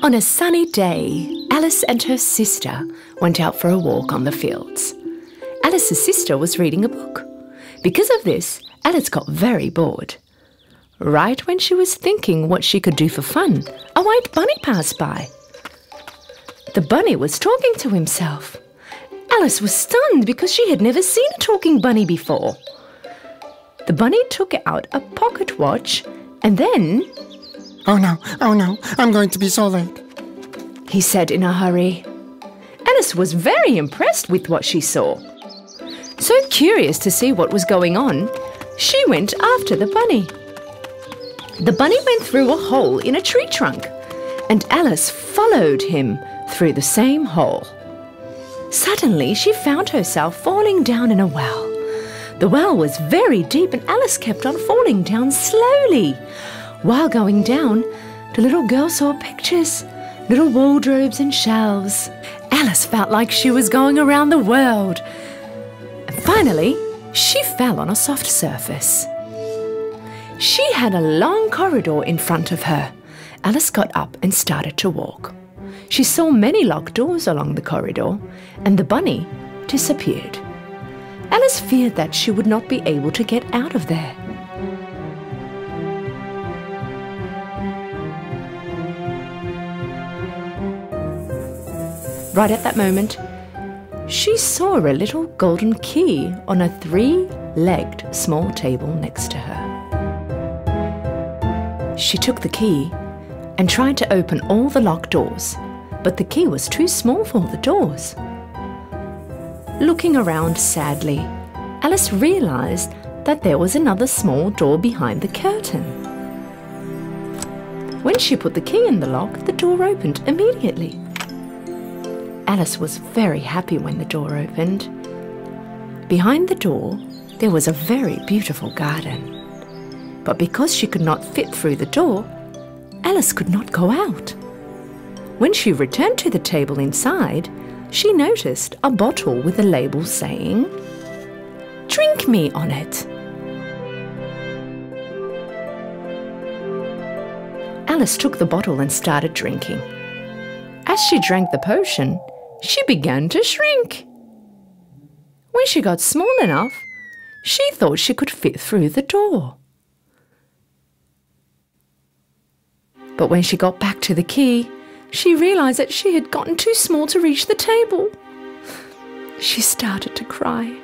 On a sunny day, Alice and her sister went out for a walk on the fields. Alice's sister was reading a book. Because of this, Alice got very bored. Right when she was thinking what she could do for fun, a white bunny passed by. The bunny was talking to himself. Alice was stunned because she had never seen a talking bunny before. The bunny took out a pocket watch and then... Oh no, I'm going to be so late," he said in a hurry. Alice was very impressed with what she saw. So curious to see what was going on, she went after the bunny. The bunny went through a hole in a tree trunk, and Alice followed him through the same hole. Suddenly, she found herself falling down in a well. The well was very deep, and Alice kept on falling down slowly. While going down, the little girl saw pictures, little wardrobes and shelves. Alice felt like she was going around the world. And finally, she fell on a soft surface. She had a long corridor in front of her. Alice got up and started to walk. She saw many locked doors along the corridor, and the bunny disappeared. Alice feared that she would not be able to get out of there. Right at that moment, she saw a little golden key on a three-legged small table next to her. She took the key and tried to open all the locked doors, but the key was too small for the doors. Looking around sadly, Alice realized that there was another small door behind the curtain. When she put the key in the lock, the door opened immediately. Alice was very happy when the door opened. Behind the door, there was a very beautiful garden. But because she could not fit through the door, Alice could not go out. When she returned to the table inside, she noticed a bottle with a label saying, "Drink me" on it. Alice took the bottle and started drinking. As she drank the potion, she began to shrink. When she got small enough, she thought she could fit through the door. But when she got back to the key, she realized that she had gotten too small to reach the table. She started to cry.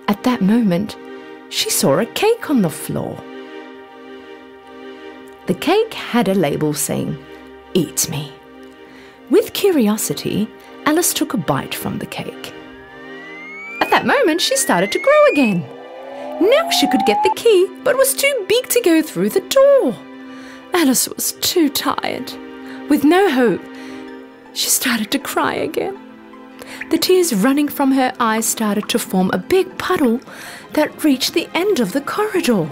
At that moment, she saw a cake on the floor. The cake had a label saying, "Eat me." With curiosity, Alice took a bite from the cake. At that moment, she started to grow again. Now she could get the key, but was too big to go through the door. Alice was too tired. With no hope, she started to cry again. The tears running from her eyes started to form a big puddle that reached the end of the corridor.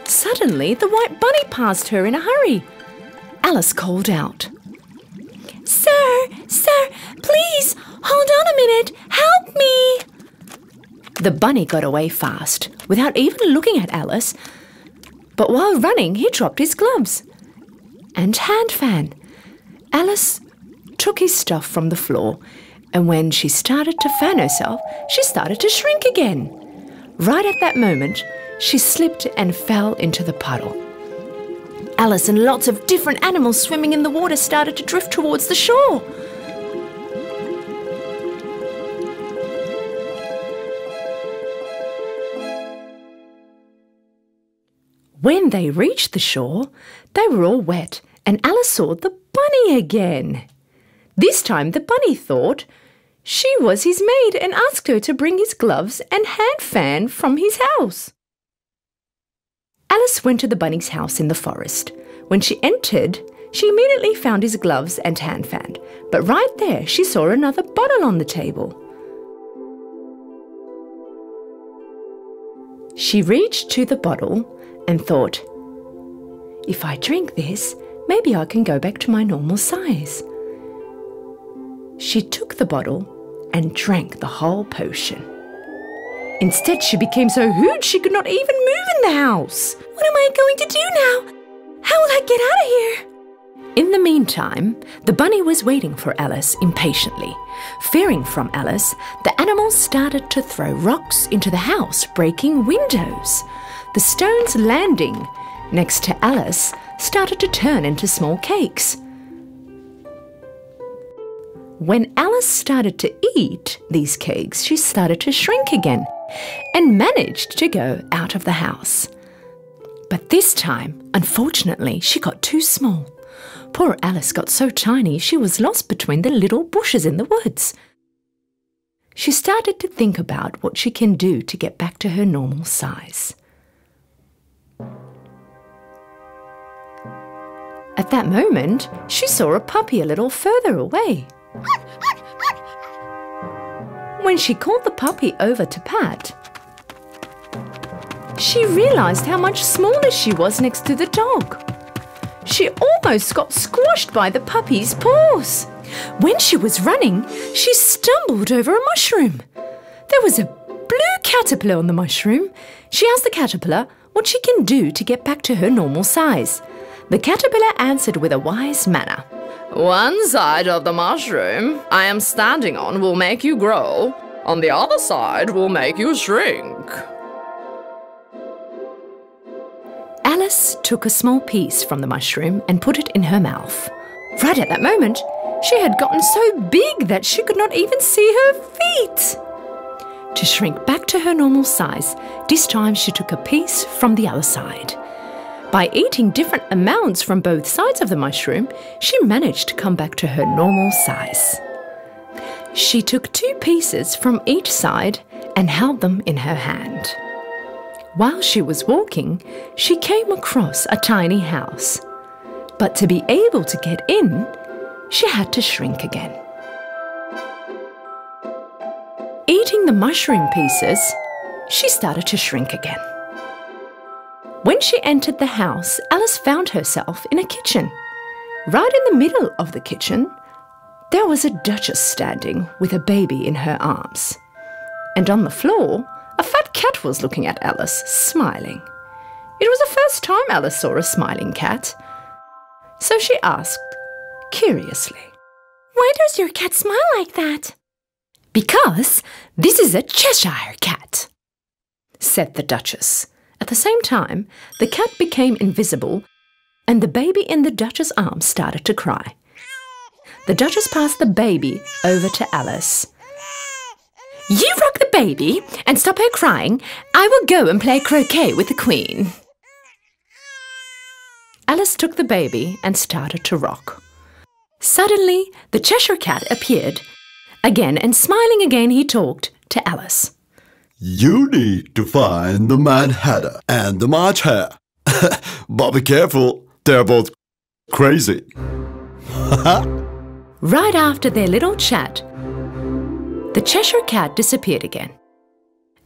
Suddenly, the white bunny passed her in a hurry. Alice called out, Sir, please, hold on a minute, help me!" The bunny got away fast, without even looking at Alice. But while running, he dropped his gloves and hand fan. Alice took his stuff from the floor, and when she started to fan herself, she started to shrink again. Right at that moment, she slipped and fell into the puddle. Alice and lots of different animals swimming in the water started to drift towards the shore. When they reached the shore, they were all wet, and Alice saw the bunny again. This time the bunny thought she was his maid and asked her to bring his gloves and hand fan from his house. Alice went to the bunny's house in the forest. When she entered, she immediately found his gloves and hand fan, but right there she saw another bottle on the table. She reached to the bottle and thought, "If I drink this, maybe I can go back to my normal size." She took the bottle and drank the whole potion. Instead, she became so huge she could not even move in the house. What am I going to do now? How will I get out of here? In the meantime, the bunny was waiting for Alice impatiently. Fearing from Alice, the animals started to throw rocks into the house, breaking windows. The stones landing next to Alice started to turn into small cakes. When Alice started to eat these cakes, she started to shrink again and managed to go out of the house. But this time, unfortunately, she got too small. Poor Alice got so tiny she was lost between the little bushes in the woods. She started to think about what she can do to get back to her normal size. At that moment, she saw a puppy a little further away. When she called the puppy over to pat, she realised how much smaller she was next to the dog. She almost got squashed by the puppy's paws. When she was running, she stumbled over a mushroom. There was a blue caterpillar on the mushroom. She asked the caterpillar what she can do to get back to her normal size. The caterpillar answered with a wise manner. One side of the mushroom I am standing on will make you grow. On the other side will make you shrink. Alice took a small piece from the mushroom and put it in her mouth. Right at that moment, she had gotten so big that she could not even see her feet. To shrink back to her normal size, this time she took a piece from the other side. By eating different amounts from both sides of the mushroom, she managed to come back to her normal size. She took 2 pieces from each side and held them in her hand. While she was walking, she came across a tiny house. But to be able to get in, she had to shrink again. Eating the mushroom pieces, she started to shrink again. When she entered the house, Alice found herself in a kitchen. Right in the middle of the kitchen, there was a duchess standing with a baby in her arms. And on the floor, a fat cat was looking at Alice, smiling. It was the first time Alice saw a smiling cat. So she asked, curiously, Why does your cat smile like that? Because this is a Cheshire Cat, said the Duchess. At the same time, the cat became invisible and the baby in the Duchess' arms started to cry. The Duchess passed the baby over to Alice. You rock the baby and stop her crying. I will go and play croquet with the Queen. Alice took the baby and started to rock. Suddenly, the Cheshire Cat appeared. Again and smiling again, he talked to Alice. You need to find the Mad Hatter and the March Hare. But be careful, they're both crazy. Right after their little chat, the Cheshire Cat disappeared again.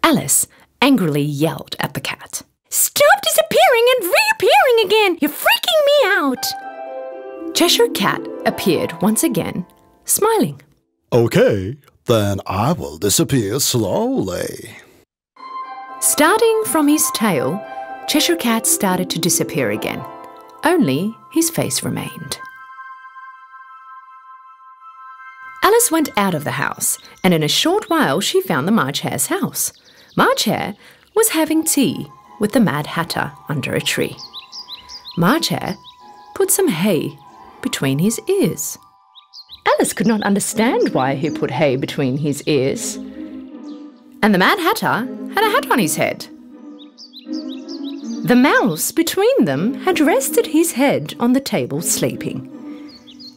Alice angrily yelled at the cat. Stop disappearing and reappearing again! You're freaking me out! Cheshire Cat appeared once again, smiling. Okay, then I will disappear slowly. Starting from his tail, Cheshire Cat started to disappear again. Only his face remained. Alice went out of the house, and in a short while she found the March Hare's house. March Hare was having tea with the Mad Hatter under a tree. March Hare put some hay between his ears. Alice could not understand why he put hay between his ears. And the Mad Hatter had a hat on his head. The mouse between them had rested his head on the table sleeping.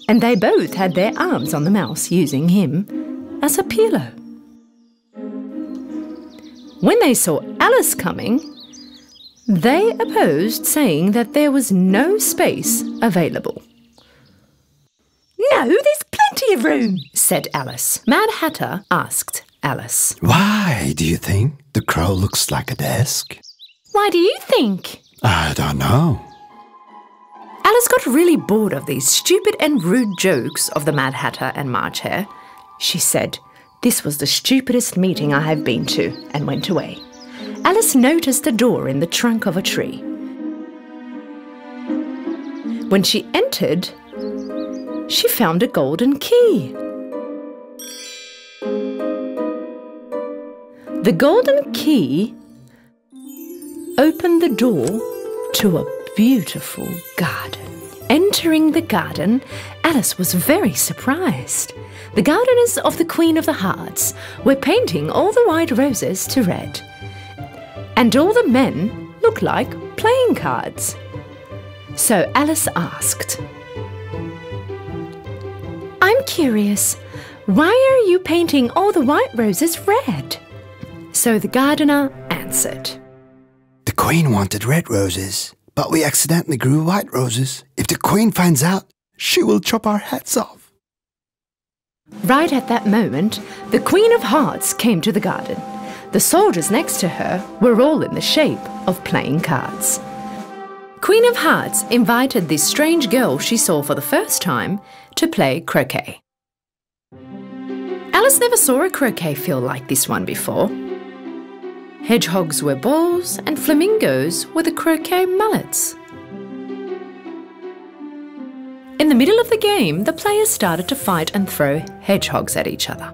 And they both had their arms on the mouse, using him as a pillow. When they saw Alice coming, they opposed, saying that there was no space available. No, there's plenty of room, said Alice. Mad Hatter asked Alice. Why do you think the crow looks like a desk? Why do you think? I don't know. Alice got really bored of these stupid and rude jokes of the Mad Hatter and March Hare. She said, "This was the stupidest meeting I have been to," and went away. Alice noticed a door in the trunk of a tree. When she entered, she found a golden key. The golden key opened the door to a beautiful garden. Entering the garden, Alice was very surprised. The gardeners of the Queen of the Hearts were painting all the white roses to red, and all the men looked like playing cards. So Alice asked, "I'm curious, why are you painting all the white roses red?" So the gardener answered, The Queen wanted red roses, but we accidentally grew white roses. If the Queen finds out, she will chop our heads off. Right at that moment, the Queen of Hearts came to the garden. The soldiers next to her were all in the shape of playing cards. Queen of Hearts invited this strange girl she saw for the first time to play croquet. Alice never saw a croquet field like this one before. Hedgehogs were balls and flamingos were the croquet mallets. In the middle of the game, the players started to fight and throw hedgehogs at each other.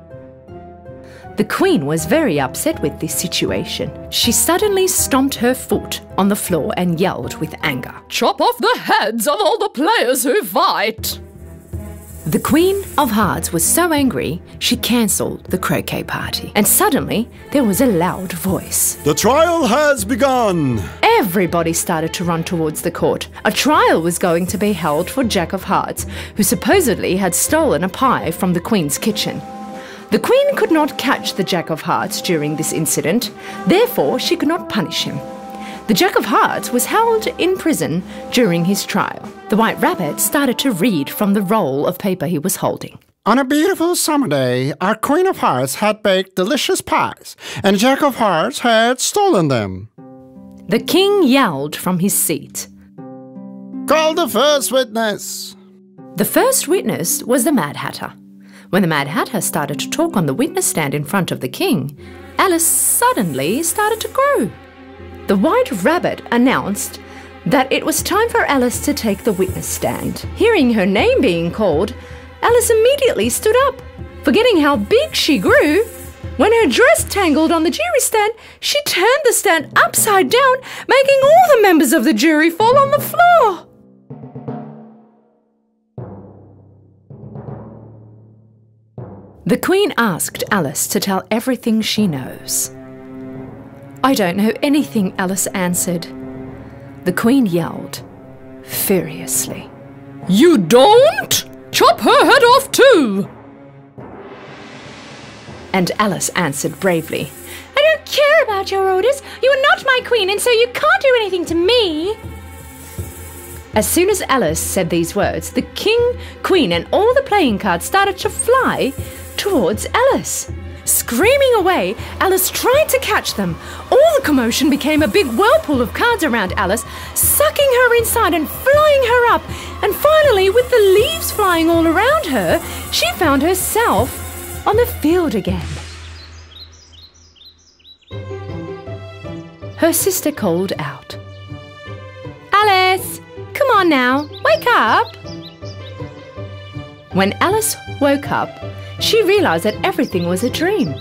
The Queen was very upset with this situation. She suddenly stomped her foot on the floor and yelled with anger, "Chop off the heads of all the players who fight!" The Queen of Hearts was so angry, she cancelled the croquet party. And suddenly, there was a loud voice. The trial has begun! Everybody started to run towards the court. A trial was going to be held for Jack of Hearts, who supposedly had stolen a pie from the Queen's kitchen. The Queen could not catch the Jack of Hearts during this incident, therefore she could not punish him. The Jack of Hearts was held in prison during his trial. The White Rabbit started to read from the roll of paper he was holding. On a beautiful summer day, our Queen of Hearts had baked delicious pies, and Jack of Hearts had stolen them. The king yelled from his seat. Call the first witness. The first witness was the Mad Hatter. When the Mad Hatter started to talk on the witness stand in front of the king, Alice suddenly started to grow. The White Rabbit announced that it was time for Alice to take the witness stand. Hearing her name being called, Alice immediately stood up. Forgetting how big she grew, when her dress tangled on the jury stand, she turned the stand upside down, making all the members of the jury fall on the floor. The Queen asked Alice to tell everything she knows. "I don't know anything," Alice answered. The Queen yelled furiously. "You don't? Chop her head off too!" And Alice answered bravely, I don't care about your orders. You are not my queen, and so you can't do anything to me. As soon as Alice said these words, the king, queen, and all the playing cards started to fly towards Alice. Screaming away, Alice tried to catch them. All the commotion became a big whirlpool of cards around Alice, sucking her inside and flying her up. And finally, with the leaves flying all around her, she found herself on the field again. Her sister called out, Alice, come on now, wake up. When Alice woke up, she realised that everything was a dream.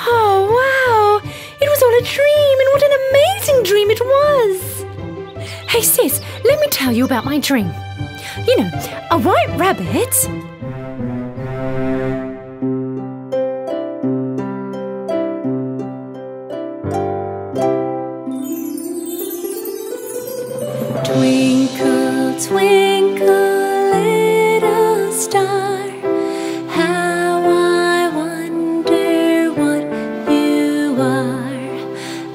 Oh, wow, it was all a dream, and what an amazing dream it was. Hey sis, let me tell you about my dream. You know, a white rabbit... Twinkle, twinkle, little star, how I wonder what you are.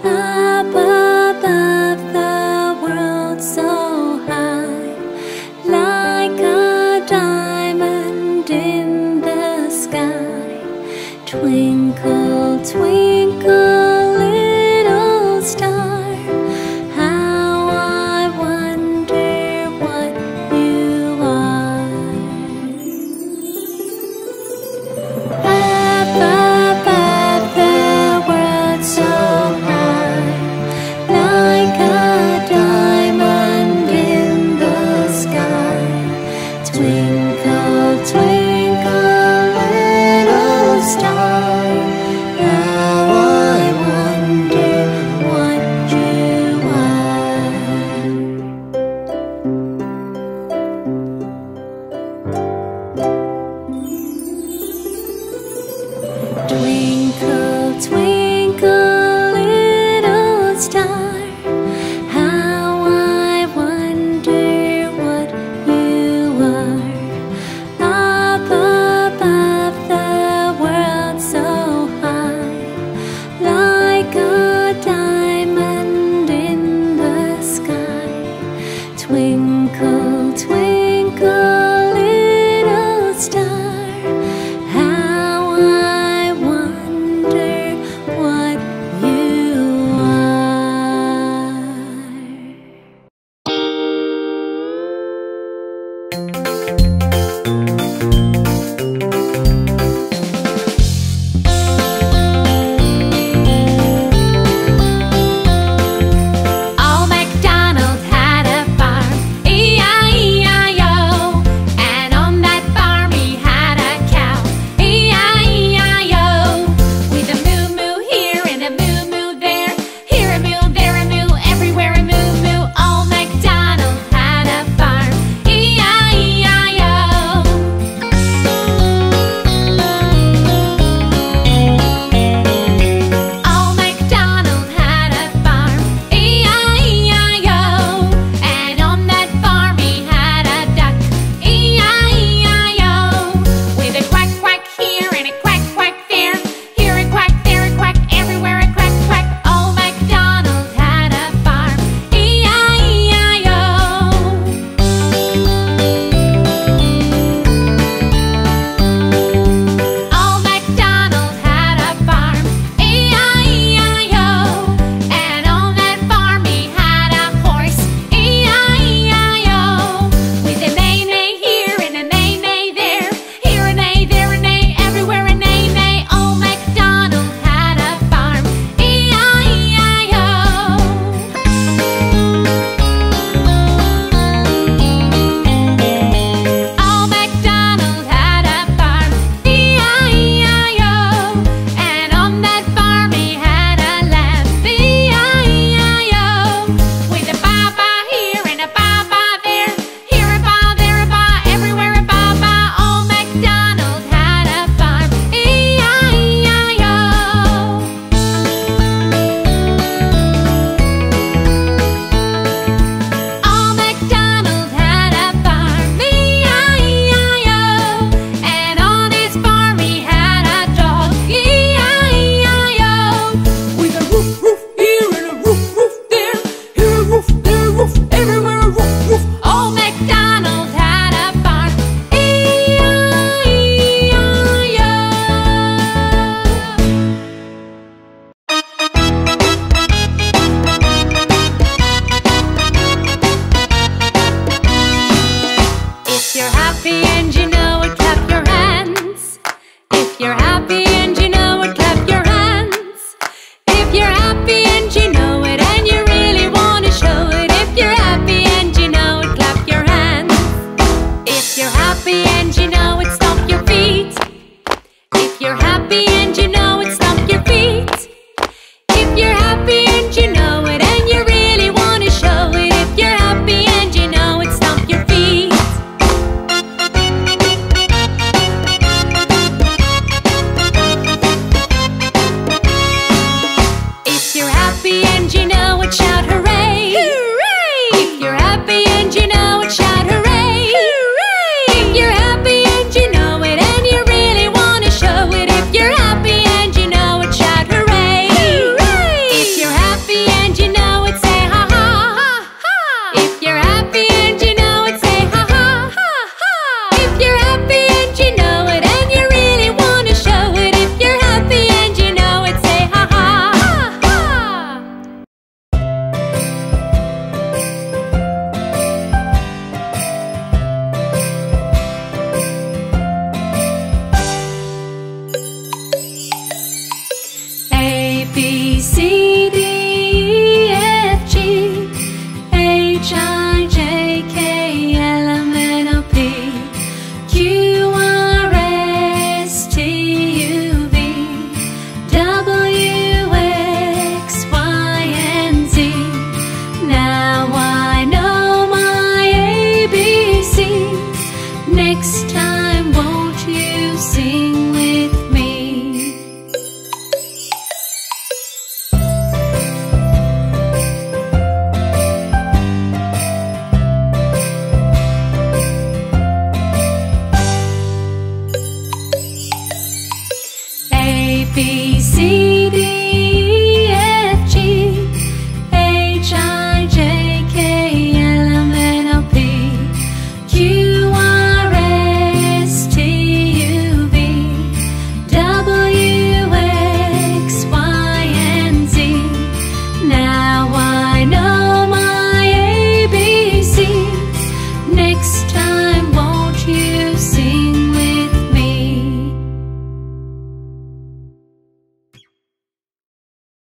Up above the world so high, like a diamond in the sky. Twinkle, twinkle, little star, how I wonder what Twinkle, twinkle, little star, how I wonder what you are. Old Macdonald had a farm, E-I-E-I-O, and on that farm he had a cow, E-I-E-I-O, with a moo-moo here and a moo-moo there, here a moo, there a moo, everywhere a moo-moo. Old Macdonald had a farm, E-I-E-I-O. Old Macdonald had a farm, E-I-E-I-O, and on that farm he had a duck, E-I-E-I-O, with a quack quack here and a quack quack there, here a quack, there a quack, everywhere a quack quack. Old Macdonald had a farm, E-I-E-I-O. Old Macdonald had a farm, E-I-E-I-O, and on that farm he had a horse, E-I-E-I-O, with a neigh-neigh here and a neigh-neigh there, here a neigh, there a neigh, everywhere a neigh-neigh. Old Macdonald had a farm, E-I-E-I-O. Old Macdonald had a farm, E-I-E-I-O, and on that farm he had a lamb, E-I-E-I-O, with a ba-ba here and a ba-ba there, here a ba, there a ba, everywhere a ba-ba. Old Macdonald had a farm, E-I-E-I-O. Old Macdonald had a farm, E-I-E-I-O, and on his farm he had a dog, E-I-E-I-O, with a roof, roof here and a roof, roof there, here a roof, there a roof, everywhere a roof, roof. Old Macdonald had a farm, E-I-E-I-O. If you're happy and you know it, clap your hands. If you're happy and you know it, clap your hands. If you're happy and you know it and you really want to show it. If you're happy and you know it, clap your hands. If you're happy and you know it, stomp your feet. If you're happy and you know it, stomp your feet. If you're happy and you know it and you really want to show it. If you're happy and you know it, stomp your feet. If you're happy and you know it, shout hooray! Hooray! If you're happy and you know it, shout hooray! Hooray! If you're happy and you know it and you really want to show it. If you're happy and you know it, shout hooray! Hooray! If you're happy and you know it, say ha ha! Ha ha! If you're happy and you know it, say ha ha! Ha ha! If you're happy and you know it and you really want to show it. If you're happy and you know it, say ha ha! Ha ha! A, B, C, D, E, F, G, H, I,